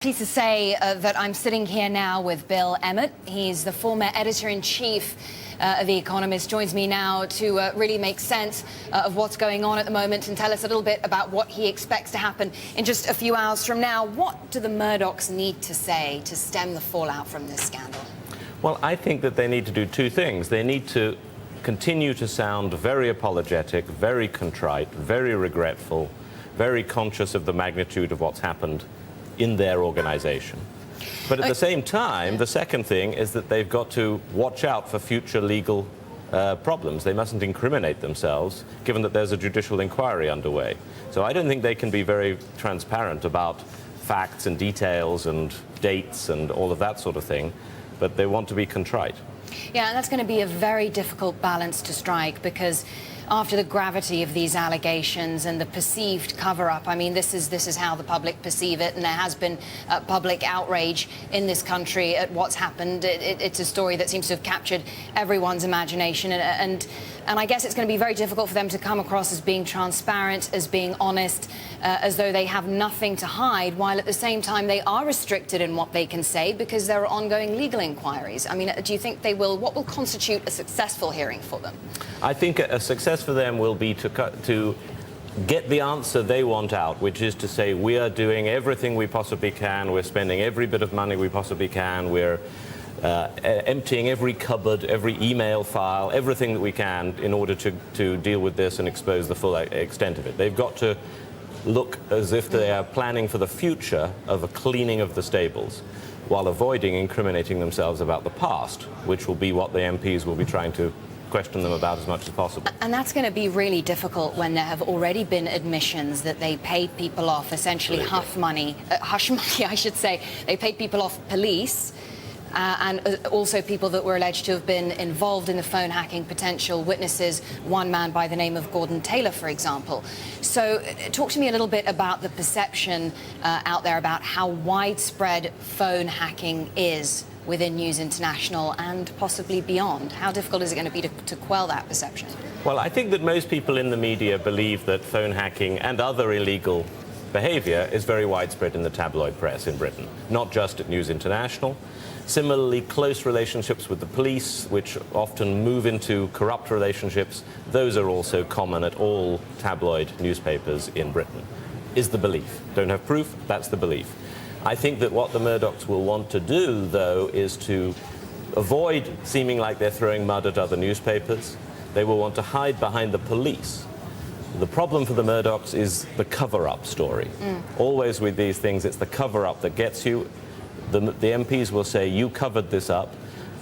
Pleased to say that I'm sitting here now with Bill Emmott. He's the former editor-in-chief of The Economist. Joins me now to really make sense of what's going on at the moment and tell us a little bit about what he expects to happen in just a few hours from now. What do the Murdochs need to say to stem the fallout from this scandal? Well, I think that they need to do two things. They need to continue to sound very apologetic, very contrite, very regretful, very conscious of the magnitude of what's happened in their organization. But at the same time, the second thing is that they've got to watch out for future legal problems. They mustn't incriminate themselves, given that there's a judicial inquiry underway. So I don't think they can be very transparent about facts and details and dates and all of that sort of thing, but they want to be contrite. Yeah, and that's going to be a very difficult balance to strike, because after the gravity of these allegations and the perceived cover-up, I mean, this is how the public perceive it, and there has been public outrage in this country at what's happened. It's a story that seems to have captured everyone's imagination, and I guess it's going to be very difficult for them to come across as being transparent, as being honest, as though they have nothing to hide, while at the same time they are restricted in what they can say because there are ongoing legal inquiries. I mean, do you think what will constitute a successful hearing for them? I think a success for them will be to get the answer they want out, which is to say, we are doing everything we possibly can, we're spending every bit of money we possibly can, we're emptying every cupboard, every email file, everything that we can in order to deal with this and expose the full extent of it. They've got to look as if they are planning for the future of a cleaning of the stables, while avoiding incriminating themselves about the past, which will be what the MPs will be trying to question them about as much as possible. And that's going to be really difficult when there have already been admissions that they paid people off, essentially hush money, I should say. They paid people off police, and also people that were alleged to have been involved in the phone hacking, potential witnesses, one man by the name of Gordon Taylor, for example. So talk to me a little bit about the perception out there about how widespread phone hacking is within News International and possibly beyond. How difficult is it going to be to quell that perception? Well, I think that most people in the media believe that phone hacking and other illegal behavior is very widespread in the tabloid press in Britain, not just at News International. Similarly, close relationships with the police, which often move into corrupt relationships, those are also common at all tabloid newspapers in Britain, is the belief. Don't have proof, that's the belief. I think that what the Murdochs will want to do, though, is to avoid seeming like they're throwing mud at other newspapers. They will want to hide behind the police. The problem for the Murdochs is the cover-up story. Always with these things, it's the cover-up that gets you. The MPs will say, you covered this up.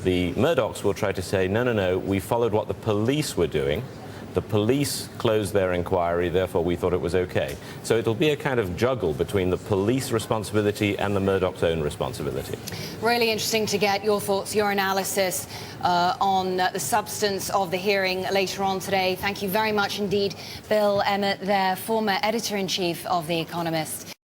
The Murdochs will try to say, no, no, no, we followed what the police were doing. The police closed their inquiry, therefore we thought it was okay. So it'll be a kind of juggle between the police responsibility and the Murdochs' own responsibility. Really interesting to get your thoughts, your analysis on the substance of the hearing later on today. Thank you very much indeed, Bill Emmott, there, former editor-in-chief of The Economist.